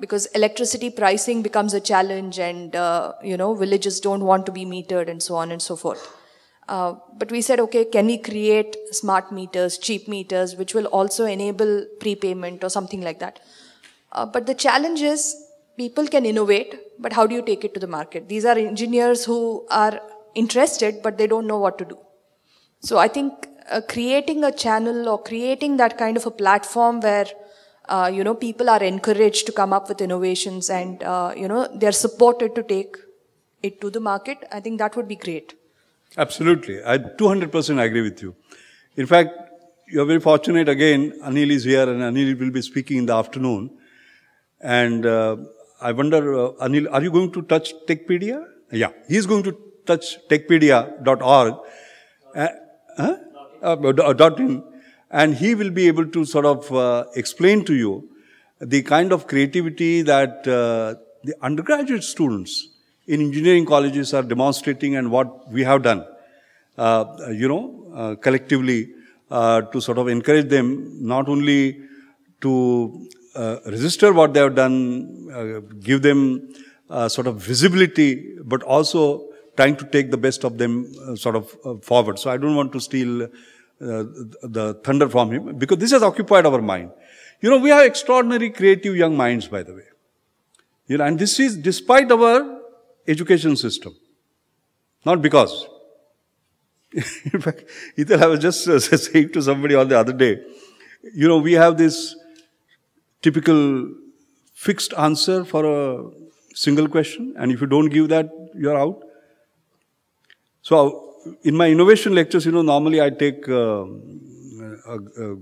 [SPEAKER 5] Because electricity pricing becomes a challenge and, you know, villages don't want to be metered and so on and so forth. But we said, okay, can we create smart meters, cheap meters, which will also enable prepayment or something like that? But the challenge is people can innovate, but how do you take it to the market? These are engineers who are interested, but they don't know what to do. So I think creating a channel or creating that kind of a platform where, you know, people are encouraged to come up with innovations and, you know, they're supported to take it to the market, I think that would be great.
[SPEAKER 2] Absolutely. I 200% agree with you. In fact, you're very fortunate again, Anil is here and Anil will be speaking in the afternoon. And I wonder, Anil, are you going to touch Techpedia? Yeah, he's going to touch techpedia.org, .in, and he will be able to sort of explain to you the kind of creativity that the undergraduate students in engineering colleges are demonstrating and what we have done, you know, collectively to sort of encourage them not only to register what they have done, give them sort of visibility, but also trying to take the best of them sort of forward. So I don't want to steal the thunder from him, because this has occupied our mind. You know, we have extraordinary creative young minds, by the way. You know, and this is despite our education system. Not because. In fact, Ethel, I was just saying to somebody on the other day, you know, we have this typical fixed answer for a single question, and if you don't give that, you're out. So, in my innovation lectures, you know, normally I take a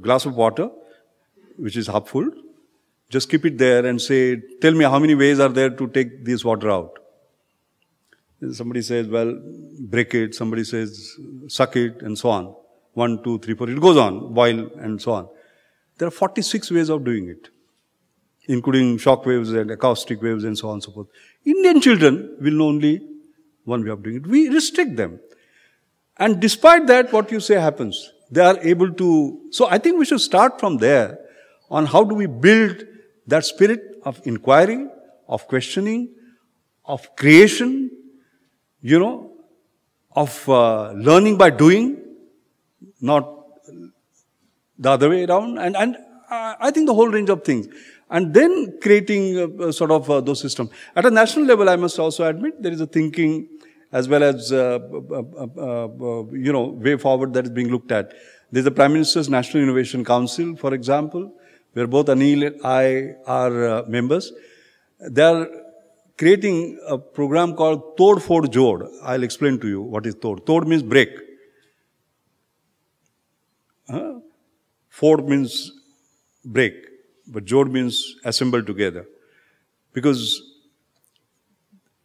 [SPEAKER 2] glass of water, which is half full, just keep it there and say, tell me how many ways are there to take this water out. And somebody says, well, break it, somebody says, suck it, and so on. 1, 2, 3, 4, it goes on, boil, and so on. There are 46 ways of doing it, including shock waves and acoustic waves and so on and so forth. Indian children will know only one way of doing it. We restrict them. And despite that, what you say happens. They are able to... So I think we should start from there on how do we build that spirit of inquiry, of questioning, of creation, you know, of learning by doing, not the other way around. And I think the whole range of things. And then creating sort of those systems. At a national level, I must also admit, there is a thinking as well as, you know, way forward that is being looked at. There's the Prime Minister's National Innovation Council, for example, where both Anil and I are members. They are creating a program called Tod Fod Jod. I'll explain to you what is Tod. Tod means break. Fod means break. But Jod means assemble together. Because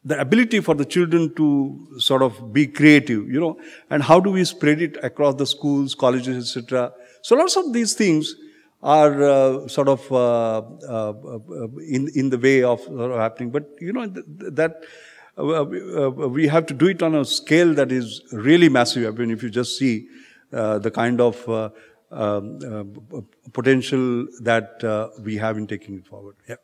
[SPEAKER 2] the ability for the children to sort of be creative, you know, and how do we spread it across the schools, colleges, etc. So lots of these things are sort of in the way of happening. But you know that we have to do it on a scale that is really massive. I mean, if you just see the kind of potential that we have in taking it forward. Yeah.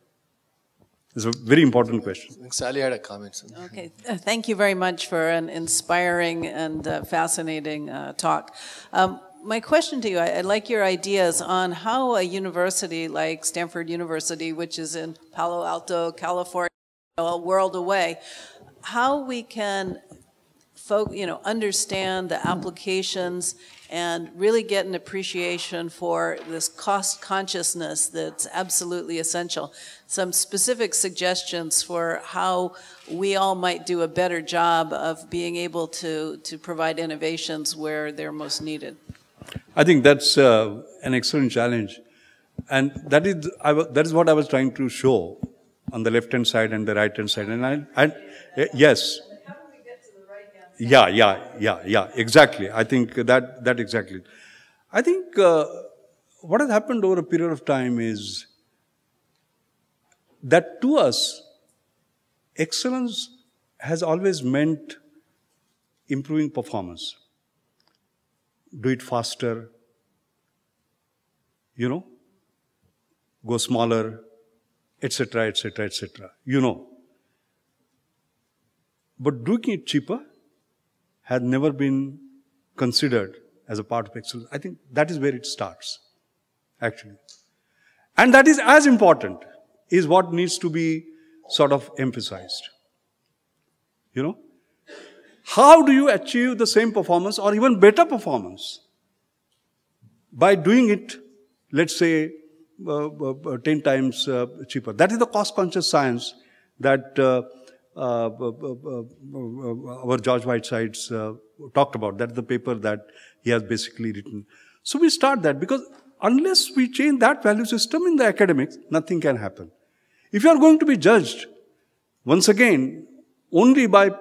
[SPEAKER 2] It's a very important question.
[SPEAKER 1] Sally had a comment.
[SPEAKER 6] Okay, thank you very much for an inspiring and fascinating talk. My question to you, I like your ideas on how a university like Stanford University, which is in Palo Alto, California, a world away, how we can understand the applications and really get an appreciation for this cost consciousness that's absolutely essential. Some specific suggestions for how we all might do a better job of being able to provide innovations where they're most needed.
[SPEAKER 2] I think that's an excellent challenge. And that is what I was trying to show on the left-hand side and the right-hand side. And yes. Yeah, exactly. I think that exactly. I think what has happened over a period of time is that to us, excellence has always meant improving performance. Do it faster, go smaller, etc., etc., etc., But doing it cheaper has never been considered as a part of excellence. I think that is where it starts, actually. And that is as important, is what needs to be sort of emphasized. How do you achieve the same performance or even better performance? By doing it, let's say, 10 times cheaper. That is the cost-conscious science that our George Whitesides talked about. That's the paper that he has basically written. So we start that, because unless we change that value system in the academics, nothing can happen. If you are going to be judged, once again, only by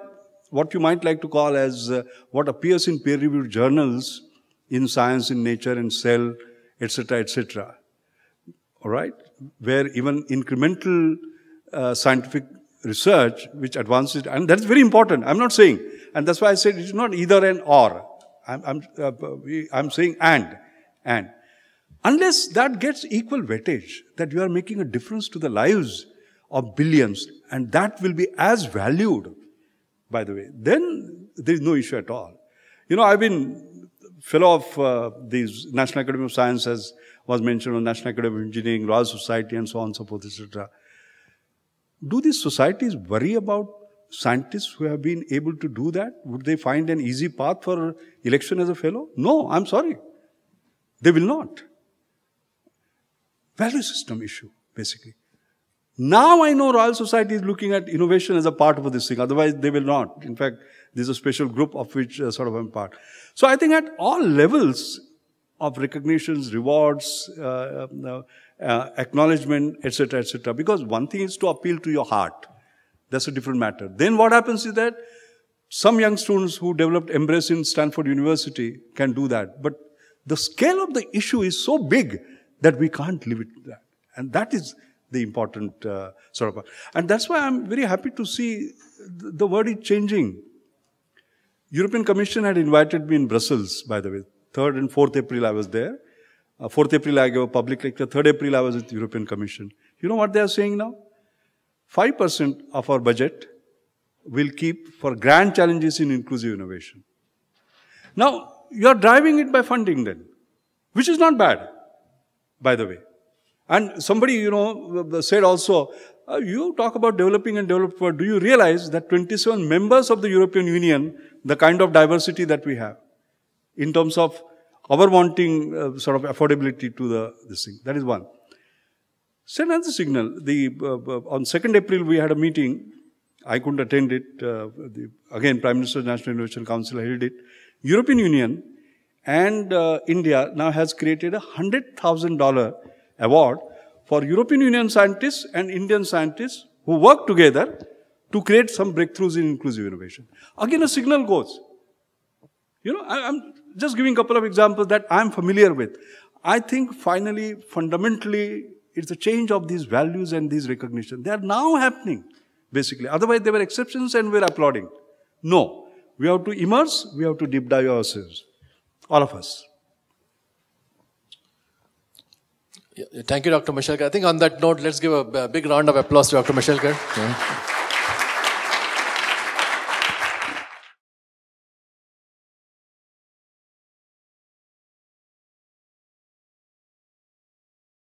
[SPEAKER 2] what you might like to call as what appears in peer-reviewed journals in Science, in Nature, and Cell, etc., etc., all right, where even incremental scientific research which advances, and that's very important. I'm not saying, and that's why I said it's not either and or. I'm saying and. Unless that gets equal weightage, that you are making a difference to the lives of billions, and that will be as valued, by the way, then there is no issue at all. I've been fellow of these National Academy of Science, as was mentioned, on National Academy of Engineering, Royal Society, and so on and so forth, etc. Do these societies worry about scientists who have been able to do that? Would they find an easy path for election as a fellow? No, I'm sorry. They will not. Value system issue, basically. Now I know Royal Society is looking at innovation as a part of this thing. Otherwise, they will not. In fact, there's a special group of which sort of I'm part. So I think at all levels of recognitions, rewards, acknowledgement, etc., etc. Because one thing is to appeal to your heart. That's a different matter. Then what happens is that some young students who developed Embrace in Stanford University can do that. But the scale of the issue is so big that we can't leave it to that. And that is the important sort of part. And that's why I'm very happy to see the word is changing. European Commission had invited me in Brussels, by the way. 3rd and 4th April I was there. 4th April I gave a public lecture. 3rd April I was with the European Commission. You know what they are saying now? 5% of our budget will keep for grand challenges in inclusive innovation. Now, you are driving it by funding then, which is not bad, by the way. And somebody, said also, you talk about developing and developed world. Do you realize that 27 members of the European Union, the kind of diversity that we have, in terms of our wanting sort of affordability to this thing. That is one. Send another signal. On 2nd April, we had a meeting. I couldn't attend it. Again, Prime Minister's National Innovation Council held it. European Union and India now has created a $100,000 award for European Union scientists and Indian scientists who work together to create some breakthroughs in inclusive innovation. Again, a signal goes. I'm just giving a couple of examples that I'm familiar with. I think finally, fundamentally, it's a change of these values and these recognition. They are now happening, basically. Otherwise, they were exceptions and we're applauding. No. We have to immerse, we have to deep dive ourselves. All of us.
[SPEAKER 1] Yeah, thank you, Dr. Mashelkar. I think on that note, let's give a big round of applause to Dr. Mashelkar. Yeah.